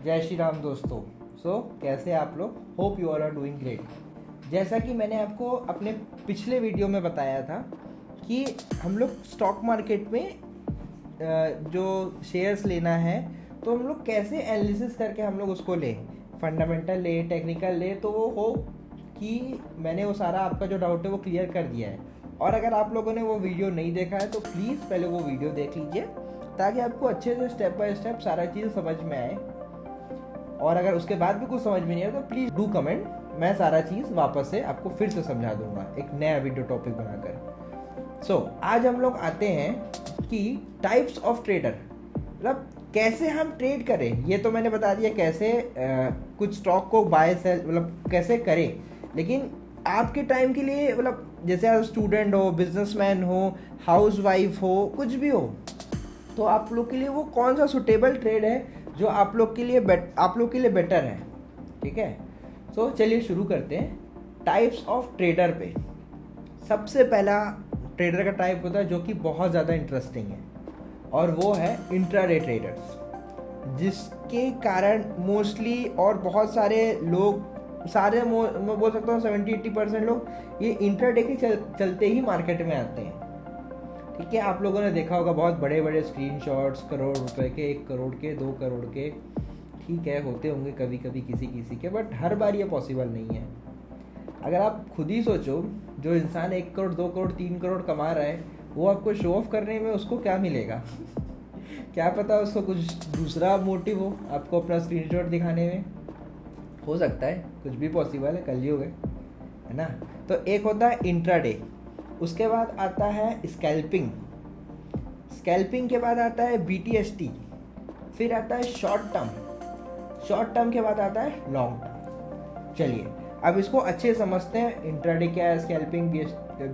जय श्री राम दोस्तों। कैसे आप लोग? Hope you all are doing great. जैसा कि मैंने आपको अपने पिछले वीडियो में बताया था कि हम लोग स्टॉक मार्केट में जो शेयर्स लेना है तो हम लोग कैसे एनालिसिस करके हम लोग उसको लें, फंडामेंटल ले, टेक्निकल ले, तो वो हो कि मैंने वो सारा आपका जो डाउट है वो क्लियर कर दिया है। और अगर आप लोगों ने वो वीडियो नहीं देखा है तो प्लीज़ पहले वो वीडियो देख लीजिए ताकि आपको अच्छे से स्टेप बाय स्टेप सारा चीज़ समझ में आए। और अगर उसके बाद भी कुछ समझ में नहीं आए तो प्लीज़ डू कमेंट, मैं सारा चीज़ वापस से आपको फिर से समझा दूंगा एक नया वीडियो टॉपिक बनाकर। आज हम लोग आते हैं कि टाइप्स ऑफ ट्रेडर, मतलब कैसे हम ट्रेड करें। ये तो मैंने बता दिया कैसे कुछ स्टॉक को बाय सेल मतलब कैसे करें, लेकिन आपके टाइम के लिए मतलब जैसे आप स्टूडेंट हो, बिजनेसमैन हो, हाउसवाइफ हो, कुछ भी हो, तो आप लोग के लिए वो कौन सा सुटेबल ट्रेड है जो आप लोग के लिए बेटर है। ठीक है, चलिए शुरू करते हैं टाइप्स ऑफ ट्रेडर पे। सबसे पहला ट्रेडर का टाइप होता है जो कि बहुत ज़्यादा इंटरेस्टिंग है, और वो है इंट्राडे ट्रेडर्स, जिसके कारण मोस्टली और बहुत सारे लोग, मैं बोल सकता हूँ 70-80% लोग ये इंट्राडे के चलते ही मार्केट में आते हैं। ठीक है, आप लोगों ने देखा होगा बहुत बड़े बड़े स्क्रीनशॉट्स, करोड़ रुपए के, 1 करोड़ के, 2 करोड़ के। ठीक है, होते होंगे कभी कभी किसी के, बट हर बार ये पॉसिबल नहीं है। अगर आप खुद ही सोचो, जो इंसान 1 करोड़, 2 करोड़, 3 करोड़ कमा रहा है, वो आपको शो ऑफ करने में उसको क्या मिलेगा? क्या पता उसको कुछ दूसरा मोटिव हो आपको अपना स्क्रीनशॉट दिखाने में। हो सकता है, कुछ भी पॉसिबल है, कलयुग है ना। तो एक होता है इंट्राडे, उसके बाद आता है स्कैल्पिंग, स्कैल्पिंग के बाद आता है BTST, फिर आता है शॉर्ट टर्म के बाद आता है लॉन्ग टर्म। चलिए अब इसको अच्छे समझते हैं, इंट्राडे क्या है, scalping,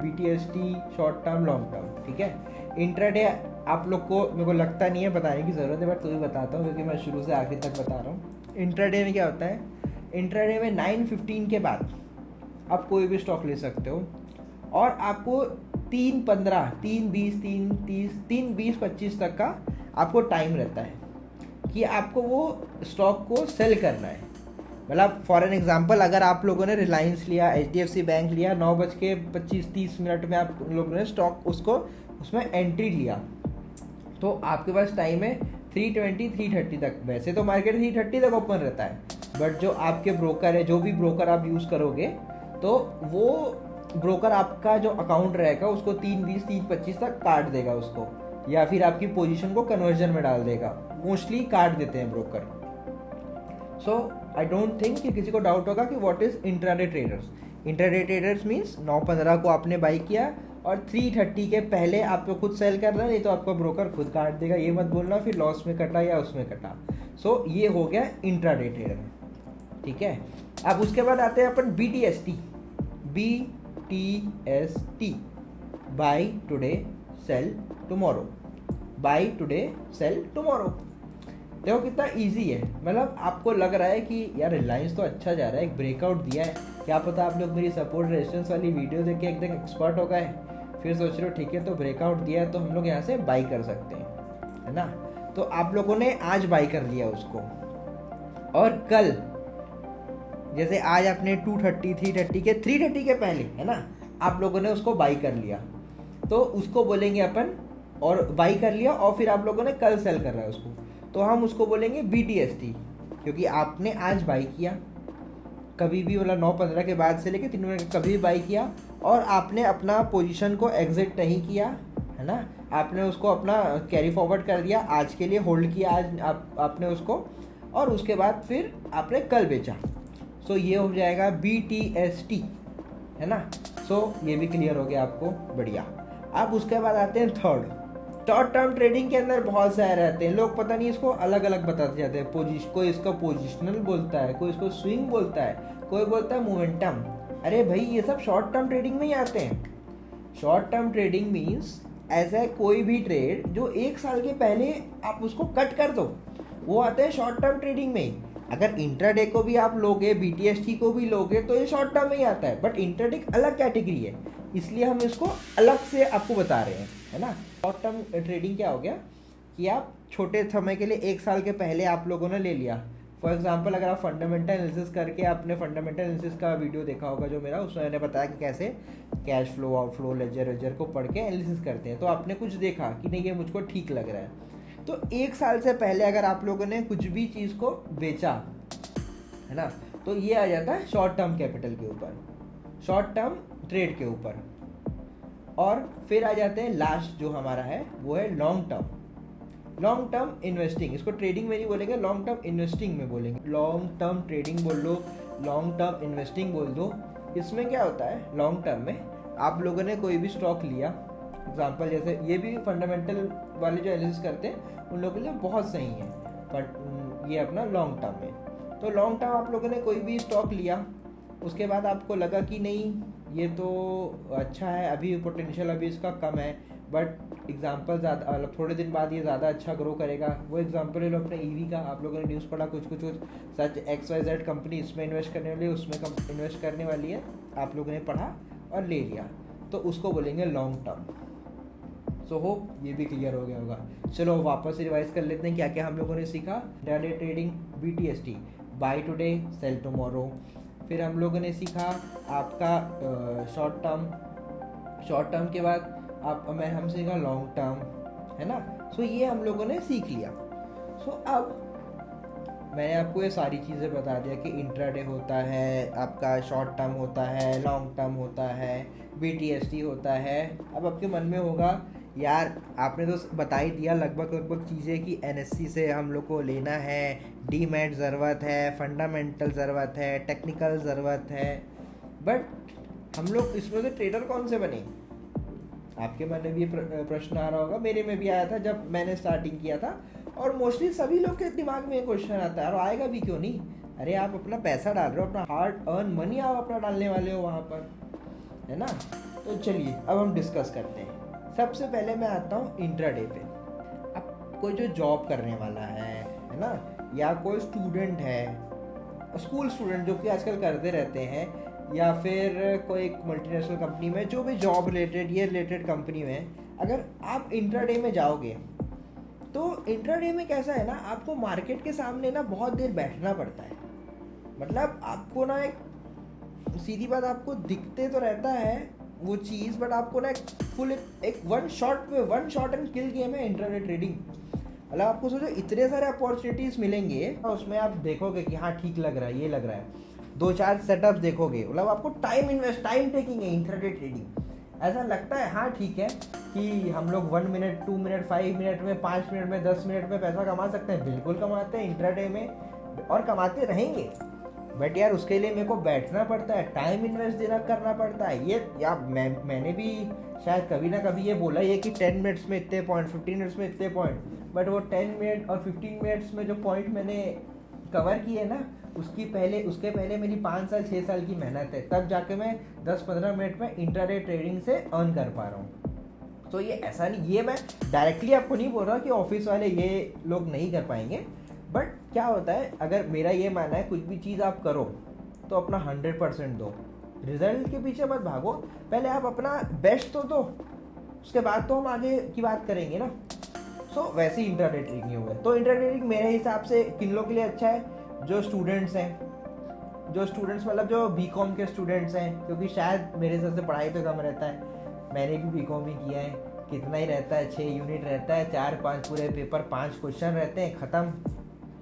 BTST, short term, long term. ठीक है, इंट्राडे आप लोग को मेरे को लगता नहीं है बताने की ज़रूरत है, बट तो भी बताता हूँ क्योंकि मैं शुरू से आखिर तक बता रहा हूँ। इंट्राडे में क्या होता है, इंट्राडे में 9:15 के बाद आप कोई भी स्टॉक ले सकते हो, और आपको 3:15, 3:20, 3:30, 3:20-25 तक का आपको टाइम रहता है कि आपको वो स्टॉक को सेल करना है। मतलब फॉर एन एग्जांपल, अगर आप लोगों ने रिलायंस लिया, HDFC बैंक लिया, 9:25-30 में आप लोगों ने स्टॉक उसमें एंट्री लिया, तो आपके पास टाइम है 3:20, 3:30 तक। वैसे तो मार्केट 3:30 तक ओपन रहता है, बट जो आपके ब्रोकर है, जो भी ब्रोकर आप यूज़ करोगे, तो वो ब्रोकर आपका जो अकाउंट रहेगा उसको 3:20, 3:25 तक काट देगा उसको, या फिर आपकी पोजीशन को कन्वर्जन में डाल देगा। मोस्टली काट देते हैं ब्रोकर। आई डोंट थिंक कि किसी को डाउट होगा कि what is intraday traders. Intraday traders means 9:15 को आपने बाई किया और 3:30 के पहले आपको खुद सेल करना है, नहीं तो आपका ब्रोकर खुद काट देगा। ये मत बोलना फिर लॉस में कटा या उसमें कटा। ये हो गया इंट्राडे ट्रेडर। ठीक है, अब उसके बाद आते हैं अपन BTST, buy today sell tomorrow, buy today sell tomorrow. देखो कितना इजी है। मतलब आपको लग रहा है कि यार रिलायंस तो अच्छा जा रहा है, एक ब्रेकआउट दिया है, क्या पता आप लोग मेरी सपोर्ट रेजिस्टेंस वाली वीडियो देख के एकदम एक्सपर्ट हो गए, फिर सोच रहे हो ठीक है तो ब्रेकआउट दिया है तो हम लोग यहाँ से बाई कर सकते हैं, है ना। तो आप लोगों ने आज बाई कर लिया उसको, और कल जैसे आज आपने 2:30, 3:30 के पहले, है ना, आप लोगों ने उसको बाई कर लिया, तो उसको बोलेंगे अपन, और बाई कर लिया और फिर आप लोगों ने कल सेल कर रहा है उसको, तो हम उसको बोलेंगे BTST, क्योंकि आपने आज बाई किया, कभी भी मतलब 9:15 के बाद से लेके 3 मिनट कभी भी बाई किया, और आपने अपना पोजीशन को एग्जिट नहीं किया, है ना, आपने उसको अपना कैरी फॉरवर्ड कर दिया, आज के लिए होल्ड किया आज आपने उसको, और उसके बाद फिर आपने कल बेचा। ये हो जाएगा BTST, है ना। ये भी क्लियर हो गया आपको, बढ़िया। अब उसके बाद आते हैं थर्ड टर्म ट्रेडिंग के अंदर बहुत सारे रहते हैं लोग, पता नहीं इसको अलग अलग बताते जाते हैं। कोई इसको पोजिशनल बोलता है, कोई इसको स्विंग बोलता है, कोई बोलता है मोमेंटम। अरे भाई ये सब शॉर्ट टर्म ट्रेडिंग में ही आते हैं। शॉर्ट टर्म ट्रेडिंग मीन्स ऐसा कोई भी ट्रेड जो 1 साल के पहले आप उसको कट कर दो, वो आते हैं शॉर्ट टर्म ट्रेडिंग में। अगर इंट्राडे को भी आप लोगे, BTST को भी लोगे, तो ये शॉर्ट टर्म में ही आता है, बट इंट्राडे एक अलग कैटेगरी है, इसलिए हम इसको अलग से आपको बता रहे हैं, है ना। शॉर्ट टर्म ट्रेडिंग क्या हो गया कि आप छोटे समय के लिए 1 साल के पहले आप लोगों ने ले लिया, फॉर एग्जांपल अगर आप फंडामेंटल एनालिसिस करके आपने फंडामेंटल एनालिसिस का वीडियो देखा होगा जो मेरा, उसमें मैंने बताया कि कैसे कैश फ्लो, आउटफ्लो, लेजर वेजर को पढ़ के एनालिसिस करते हैं। तो आपने कुछ देखा कि नहीं ये मुझको ठीक लग रहा है, तो 1 साल से पहले अगर आप लोगों ने कुछ भी चीज़ को बेचा है ना, तो ये आ जाता है शॉर्ट टर्म कैपिटल के ऊपर, शॉर्ट टर्म ट्रेड के ऊपर। और फिर आ जाते हैं लास्ट जो हमारा है वो है long term, long term investing. इसको ट्रेडिंग में नहीं बोलेंगे, लॉन्ग टर्म इन्वेस्टिंग में बोलेंगे। लॉन्ग टर्म ट्रेडिंग बोल लो, लॉन्ग टर्म इन्वेस्टिंग बोल दो। इसमें क्या होता है, लॉन्ग टर्म में आप लोगों ने कोई भी स्टॉक लिया, एग्जांपल जैसे ये भी फंडामेंटल वाले जो एनालिसिस करते हैं उन लोगों के लिए बहुत सही है, बट ये अपना लॉन्ग टर्म है। तो लॉन्ग टर्म आप लोगों ने कोई भी स्टॉक लिया, उसके बाद आपको लगा कि नहीं ये तो अच्छा है, अभी पोटेंशियल अभी इसका कम है, बट एग्जांपल ज़्यादा थोड़े दिन बाद ये ज़्यादा अच्छा ग्रो करेगा। वो एग्जांपल ले लो अपने ईवी का, आप लोगों ने न्यूज़ पढ़ा कुछ सच XYZ कंपनी इसमें इन्वेस्ट करने वाली है, उसमें इन्वेस्ट करने वाली है, आप लोगों ने पढ़ा और ले लिया, तो उसको बोलेंगे लॉन्ग टर्म। सो होप ये भी क्लियर हो गया होगा। चलो वापस रिवाइज कर लेते हैं क्या क्या हम लोगों ने सीखा। Intraday trading, BTST, buy today sell tomorrow. फिर हम लोगों ने सीखा आपका शॉर्ट टर्म के बाद हम सीखा लॉन्ग टर्म, है ना। सो ये हम लोगों ने सीख लिया। सो अब मैंने आपको ये सारी चीज़ें बता दिया कि इंट्राडे होता है, आपका शॉर्ट टर्म होता है, लॉन्ग टर्म होता है, BTST होता है। अब आपके मन में होगा यार आपने तो बता ही दिया लगभग चीज़ें कि NSE से हम लोग को लेना है, डीमैट ज़रूरत है, फंडामेंटल ज़रूरत है, टेक्निकल ज़रूरत है, बट हम लोग इसमें से ट्रेडर कौन से बने। आपके मन में भी ये प्रश्न आ रहा होगा, मेरे में भी आया था जब मैंने स्टार्टिंग किया था, और मोस्टली सभी लोग के दिमाग में ये क्वेश्चन आता है, और आएगा भी क्यों नहीं। अरे आप अपना पैसा डाल रहे हो, अपना हार्ड अर्न मनी आप अपना डालने वाले हो वहाँ पर, है ना। तो चलिए अब हम डिस्कस करते हैं। सबसे पहले मैं आता हूँ इंट्राडे पे। अब कोई जो जॉब करने वाला है ना, या कोई स्टूडेंट है, स्कूल स्टूडेंट जो कि आजकल करते रहते हैं, या फिर कोई मल्टीनेशनल कंपनी में जो भी जॉब रिलेटेड ये रिलेटेड कंपनी में, अगर आप इंट्राडे में जाओगे तो इंट्राडे में कैसा है ना, आपको मार्केट के सामने ना बहुत देर बैठना पड़ता है। मतलब आपको ना एक सीधी बात, आपको दिखते तो रहता है वो चीज़, बट आपको ना एक one shot and kill game है इंट्राडे ट्रेडिंग। मतलब आपको सोचो इतने सारे अपॉर्चुनिटीज़ मिलेंगे, उसमें आप देखोगे कि हाँ ठीक लग रहा है, ये लग रहा है, 2-4 सेटअप्स देखोगे, मतलब आपको टाइम टेकिंग है इंट्राडे ट्रेडिंग। ऐसा लगता है हाँ ठीक है कि हम लोग 1 मिनट, 2 मिनट, 5 मिनट में, 5 मिनट में, 10 मिनट में पैसा कमा सकते हैं। बिल्कुल कमाते हैं इंट्राडे में, और कमाते रहेंगे, बट यार उसके लिए मेरे को बैठना पड़ता है, टाइम इन्वेस्ट करना पड़ता है। ये यार मैंने भी शायद कभी ना कभी ये बोला ये कि 10 मिनट्स में इतने पॉइंट, 15 मिनट्स में इतने पॉइंट, बट वो 10 मिनट और 15 मिनट्स में जो पॉइंट मैंने कवर किए ना, उसके पहले मेरी 5 साल 6 साल की मेहनत है, तब जाके मैं 10-15 मिनट में इंट्राडे ट्रेडिंग से अर्न कर पा रहा हूँ। तो ये ऐसा नहीं, ये मैं डायरेक्टली आपको नहीं बोल रहा कि ऑफिस वाले ये लोग नहीं कर पाएंगे, बट क्या होता है, अगर मेरा ये मानना है कुछ भी चीज़ आप करो तो अपना 100% दो, रिजल्ट के पीछे मत भागो, पहले आप अपना बेस्ट तो दो, उसके बाद तो हम आगे की बात करेंगे ना। सो वैसे ही इंट्राडे ट्रेडिंग हो गया। तो इंट्राडे ट्रेडिंग मेरे हिसाब से किन लोगों के लिए अच्छा है, जो स्टूडेंट्स हैं, मतलब जो BCom के स्टूडेंट्स हैं, क्योंकि शायद मेरे हिसाब से पढ़ाई तो कम रहता है, मैंने भी BCom ही किया है, कितना ही रहता है, 6 यूनिट रहता है, 4-5 पूरे पेपर, 5 क्वेश्चन रहते हैं, ख़त्म।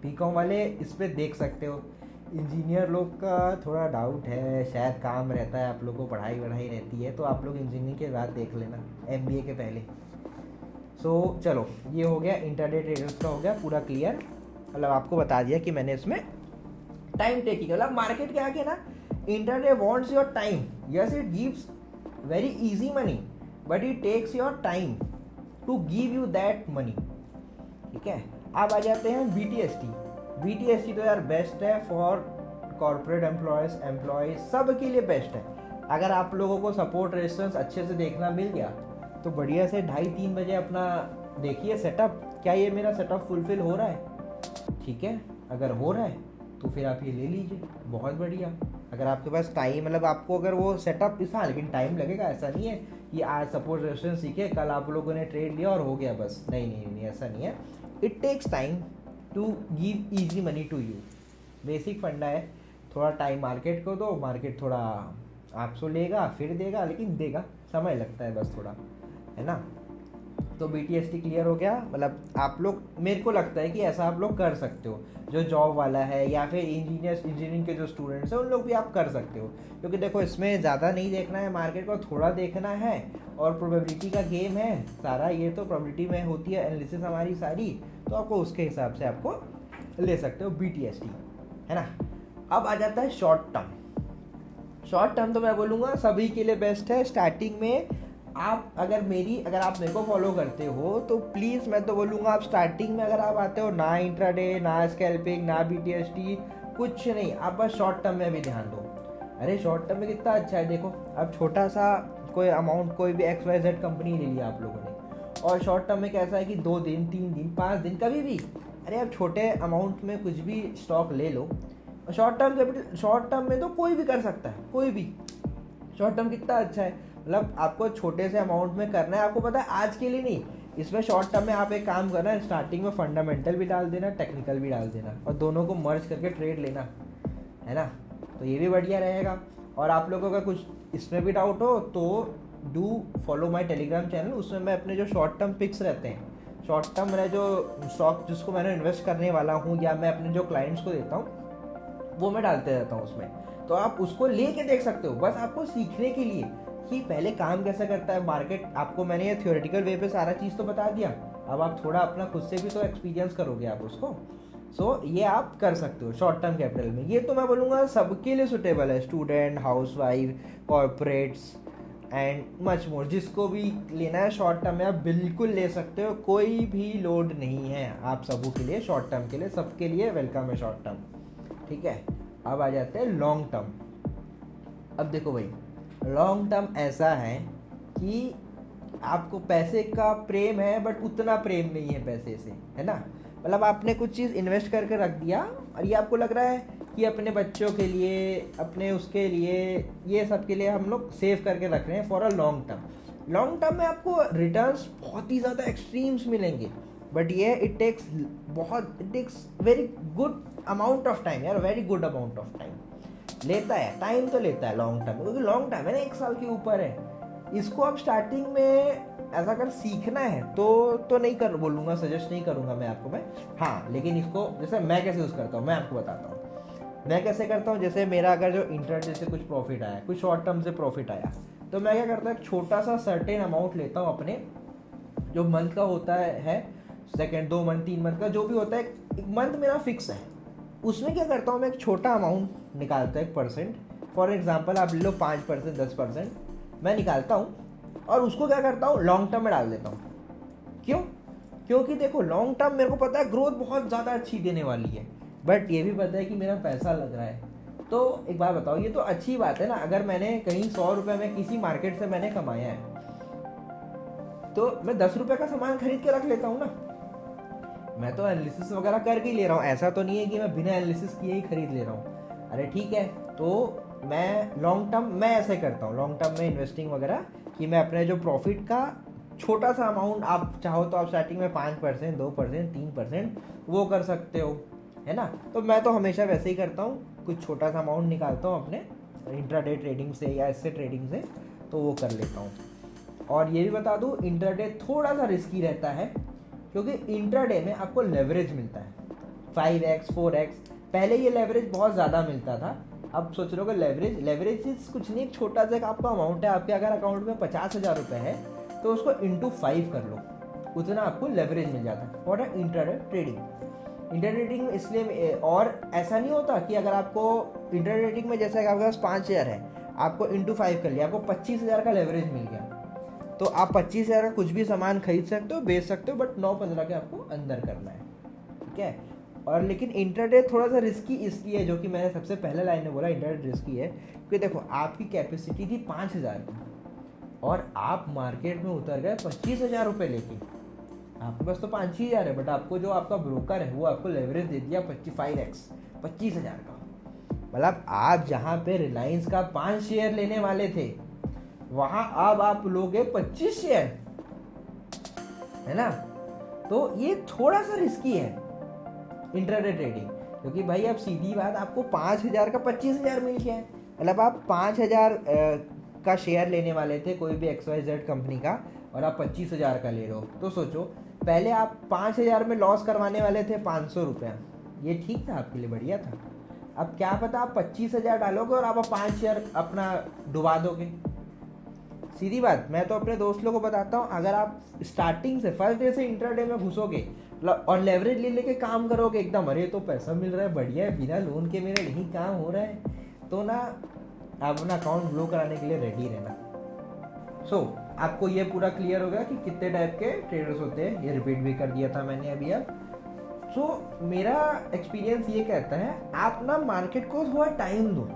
BCom वाले इस पर देख सकते हो। इंजीनियर लोग का थोड़ा डाउट है, शायद काम रहता है, आप लोगों को पढ़ाई रहती है, तो आप लोग इंजीनियरिंग के बाद देख लेना, MBA के पहले। सो चलो ये हो गया इंट्राडे ट्रेडर्स का, हो गया पूरा क्लियर। मतलब आपको बता दिया कि मैंने इसमें टाइम टेकिंग, मतलब मार्केट के आगे ना, intraday wants your time. Yes, it gives very easy money, but it takes your time to give you that money. ठीक है, अब आ जाते हैं BTST तो यार बेस्ट है फॉर कॉर्पोरेट एम्प्लॉयज़ सब के लिए बेस्ट है। अगर आप लोगों को सपोर्ट रेजिस्टेंस अच्छे से देखना मिल गया तो बढ़िया से 2:30-3 बजे अपना देखिए सेटअप, क्या ये मेरा सेटअप फुलफिल हो रहा है। ठीक है, अगर हो रहा है तो फिर आप ये ले लीजिए, बहुत बढ़िया। अगर आपके पास टाइम, मतलब आपको अगर वो सेटअप हाँ, लेकिन टाइम लगेगा, ऐसा नहीं है कि आज सपोर्ट रेजिस्टेंस सीखे, कल आप लोगों ने ट्रेड लिया और हो गया बस, नहीं, ऐसा नहीं है। It takes time to give easy money to you. Basic funda है, थोड़ा टाइम मार्केट को दो, मार्केट थोड़ा आपसे लेगा फिर देगा, लेकिन देगा, समय लगता है बस थोड़ा, है ना। तो BTST क्लियर हो गया। मतलब आप लोग, मेरे को लगता है कि ऐसा आप लोग कर सकते हो, जो जॉब वाला है या फिर इंजीनियरिंग के जो स्टूडेंट्स हैं उन लोग भी आप कर सकते हो, क्योंकि देखो इसमें ज़्यादा नहीं देखना है, मार्केट को थोड़ा देखना है, और प्रोबेबिलिटी का गेम है सारा, ये तो प्रोबेबिलिटी में होती है एनालिसिस हमारी सारी, तो आपको उसके हिसाब से आपको ले सकते हो BTST, है ना। अब आ जाता है शॉर्ट टर्म तो मैं बोलूँगा सभी के लिए बेस्ट है। स्टार्टिंग में आप अगर आप मेरे को फॉलो करते हो तो प्लीज़ मैं तो बोलूँगा, आप स्टार्टिंग में अगर आप आते हो, ना इंट्राडे, ना स्कैल्पिंग, ना BTST, कुछ नहीं, आप बस शॉर्ट टर्म में भी ध्यान दो। अरे शॉर्ट टर्म में कितना अच्छा है, देखो अब छोटा सा कोई अमाउंट, कोई भी XYZ कंपनी ले लिया आप लोगों ने, और शॉर्ट टर्म में कैसा है कि 2 दिन 3 दिन 5 दिन कभी भी, अरे आप छोटे अमाउंट में कुछ भी स्टॉक ले लो। शॉर्ट टर्म में तो कोई भी कर सकता है, कोई भी। शॉर्ट टर्म कितना अच्छा है, मतलब आपको छोटे से अमाउंट में करना है, आपको पता है आज के लिए नहीं, इसमें शॉर्ट टर्म में आप एक काम करना है, स्टार्टिंग में फंडामेंटल भी डाल देना, टेक्निकल भी डाल देना, और दोनों को मर्ज करके ट्रेड लेना, है ना। तो ये भी बढ़िया रहेगा। और आप लोगों का कुछ इसमें भी डाउट हो तो do follow my Telegram channel, उसमें मैं अपने जो शॉर्ट टर्म पिक्स रहते हैं, शॉर्ट टर्म मेरा जो स्टॉक जिसको मैंने इन्वेस्ट करने वाला हूँ या मैं अपने जो क्लाइंट्स को देता हूँ वो मैं डालते रहता हूँ उसमें, तो आप उसको लेके देख सकते हो, बस आपको सीखने के लिए कि पहले काम कैसे करता है मार्केट। आपको मैंने ये थियोरेटिकल वे पे सारा चीज़ तो बता दिया, अब आप थोड़ा अपना खुद से भी तो एक्सपीरियंस करोगे आप उसको। सो ये आप कर सकते हो शॉर्ट टर्म कैपिटल में। ये तो मैं बोलूँगा सबके लिए सुटेबल है, student, housewife, corporates and much more, जिसको भी लेना है शॉर्ट टर्म में आप बिल्कुल ले सकते हो, कोई भी लोड नहीं है आप सबों के लिए, शॉर्ट टर्म के लिए सबके लिए वेलकम है शॉर्ट टर्म, ठीक है। अब आ जाते हैं लॉन्ग टर्म। अब देखो भाई, लॉन्ग टर्म ऐसा है कि आपको पैसे का प्रेम है बट उतना प्रेम नहीं है पैसे से, है ना। मतलब आपने कुछ चीज़ इन्वेस्ट करके रख दिया और ये आपको लग रहा है कि अपने बच्चों के लिए, अपने उसके लिए, ये सब के लिए हम लोग सेव करके रख रहे हैं for a long term. Long term में आपको रिटर्न्स बहुत ही ज़्यादा एक्सट्रीम्स मिलेंगे, बट ये it takes very good amount of time यार, very good amount of time लेता है, टाइम तो लेता है लॉन्ग टर्म, क्योंकि लॉन्ग टाइम है ना, 1 साल के ऊपर है। इसको आप स्टार्टिंग में ऐसा अगर सीखना है तो नहीं कर बोलूँगा, सजेस्ट नहीं करूँगा मैं आपको, मैं हाँ, लेकिन इसको जैसे मैं कैसे यूज़ करता हूँ मैं आपको बताता हूँ। मैं कैसे करता हूँ, जैसे मेरा अगर जो इंटरनेट से कुछ प्रॉफिट आया, कुछ शॉर्ट टर्म से प्रॉफिट आया, तो मैं क्या करता हूँ, एक छोटा सा सर्टेन अमाउंट लेता हूँ अपने, जो मंथ का होता है, सेकेंड 2 मंथ 3 मंथ का जो भी होता है, एक मंथ मेरा फिक्स है, उसमें क्या करता हूँ मैं एक छोटा अमाउंट निकालता हूँ, 1%, फॉर एग्जांपल आप ले लो 5% 10% मैं निकालता हूँ, और उसको क्या करता हूँ लॉन्ग टर्म में डाल देता हूँ। क्यों? क्योंकि देखो लॉन्ग टर्म मेरे को पता है ग्रोथ बहुत ज़्यादा अच्छी देने वाली है, बट ये भी पता है कि मेरा पैसा लग रहा है। तो एक बार बताओ, ये तो अच्छी बात है ना, अगर मैंने कहीं 100 रुपये में किसी मार्केट से मैंने कमाया है, तो मैं 10 रुपये का सामान खरीद के रख लेता हूँ ना। मैं तो एनालिसिस वगैरह करके ही ले रहा हूँ, ऐसा तो नहीं है कि मैं बिना एनालिसिस किए ही खरीद ले रहा हूँ। अरे ठीक है, तो मैं लॉन्ग टर्म मैं ऐसे करता हूँ, लॉन्ग टर्म में इन्वेस्टिंग वगैरह, कि मैं अपने जो प्रॉफिट का छोटा सा अमाउंट, आप चाहो तो आप स्टार्टिंग में 5% 2% 3% वो कर सकते हो, है ना। तो मैं तो हमेशा वैसे ही करता हूँ, कुछ छोटा सा अमाउंट निकालता हूँ अपने इंट्राडे ट्रेडिंग से या इससे ट्रेडिंग से, तो वो कर लेता हूँ। और ये भी बता दूँ, इंट्राडे थोड़ा सा रिस्की रहता है, क्योंकि इंट्राडे में आपको लेवरेज मिलता है 5x 4x। पहले ये लेवरेज बहुत ज़्यादा मिलता था, अब सोच रहे हो कि लेवरेज कुछ नहीं, छोटा सा आपका अमाउंट है, आपके अगर अकाउंट में 50,000 रुपये है तो उसको इंटू 5 कर लो, उतना आपको लेवरेज मिल जाता है फॉर इंट्राडे ट्रेडिंग में। इसलिए और ऐसा नहीं होता कि अगर आपको इंट्राडे ट्रेडिंग में जैसे आपके पास 5 शेयर है, आपको इंटू 5 कर लिया, आपको 25,000 का लेवरेज मिल गया, तो आप 25,000 का कुछ भी सामान खरीद सकते हो, बेच सकते हो, बट 9-15 के आपको अंदर करना है, ठीक है। और लेकिन इंट्राडे थोड़ा सा रिस्की इसलिए है, जो कि मैंने सबसे पहले लाइन में बोला इंट्राडे रिस्की है, क्योंकि देखो आपकी कैपेसिटी थी 5,000 की और आप मार्केट में उतर गए 25,000 रुपये लेके। आपके पास तो 5,000 है, बट आपको जो आपका ब्रोकर है वो आपको लेवरेज दे दिया 5x 25,000 का। मतलब आप जहाँ पे रिलायंस का 5 शेयर लेने वाले थे, वहाँ अब आप लोगे 25 शेयर, है ना। तो ये थोड़ा सा रिस्की है इंट्राडे ट्रेडिंग, क्योंकि भाई अब सीधी बात, आपको 5,000 का 25,000 मिल गया है। मतलब आप 5,000 का शेयर लेने वाले थे कोई भी XYZ कंपनी का, और आप 25,000 का ले रहे हो। तो सोचो, पहले आप 5,000 में लॉस करवाने वाले थे 500 रुपया, ये ठीक था आपके लिए, बढ़िया था। अब क्या पता आप 25,000 डालोगे और आप 5 शेयर अपना डुबा दोगे। सीधी बात, मैं तो अपने दोस्त लोगों को बताता हूँ, अगर आप स्टार्टिंग से फर्स्ट डे से इंट्राडे में घुसोगे और लेवरेज ले लेके काम करोगे एकदम, अरे तो पैसा मिल रहा है, बढ़िया है, बिना लोन के मेरा यही काम हो रहा है, तो ना आप अपना अकाउंट ब्लो कराने के लिए रेडी रहना। सो आपको ये पूरा क्लियर हो गया कि कितने टाइप के ट्रेडर्स होते हैं, ये रिपीट भी कर दिया था मैंने अभी। अब सो मेरा एक्सपीरियंस ये कहता है, आप ना मार्केट को थोड़ा टाइम दो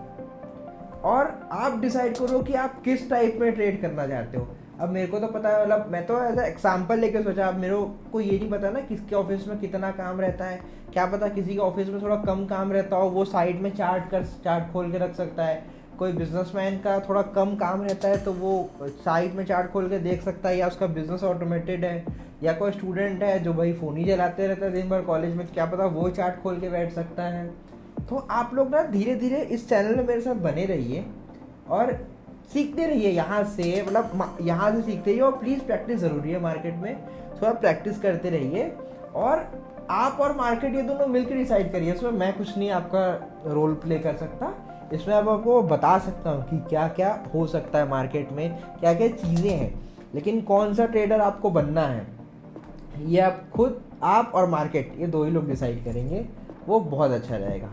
और आप डिसाइड करो कि आप किस टाइप में ट्रेड करना चाहते हो। अब मेरे को तो पता है, मतलब मैं तो एज ए एग्जाम्पल लेके सोचा, अब मेरे को ये नहीं पता ना किसके ऑफिस में कितना काम रहता है, क्या पता किसी के ऑफिस में थोड़ा कम काम रहता हो, वो साइड में चार्ट खोल के रख सकता है। कोई बिजनेसमैन का थोड़ा कम काम रहता है तो वो साइड में चार्ट खोल के देख सकता है, या उसका बिजनेस ऑटोमेटेड है। या कोई स्टूडेंट है जो भाई फ़ोन ही चलाते रहता है दिन भर कॉलेज में, तो क्या पता वो चार्ट खोल के बैठ सकता है। तो आप लोग ना धीरे धीरे इस चैनल में मेरे साथ बने रहिए और सीखते रहिए यहाँ से, मतलब यहाँ से सीखते रहिए। और प्लीज़ प्रैक्टिस ज़रूरी है मार्केट में, थोड़ा प्रैक्टिस करते रहिए। और आप और मार्केट ये दोनों मिलकर डिसाइड करिए, इसमें मैं कुछ नहीं आपका रोल प्ले कर सकता, इसमें अब आपको बता सकता हूँ कि क्या क्या हो सकता है मार्केट में, क्या क्या चीज़ें हैं। लेकिन कौन सा ट्रेडर आपको बनना है ये आप खुद, आप और मार्केट, ये दो ही लोग डिसाइड करेंगे, वो बहुत अच्छा रहेगा।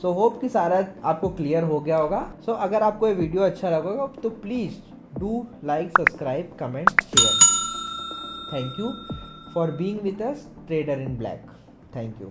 सो होप कि सारा आपको क्लियर हो गया होगा। सो अगर आपको ये वीडियो अच्छा लगेगा तो please do like, subscribe, comment, share. Thank you for being with us, trader in black. Thank you.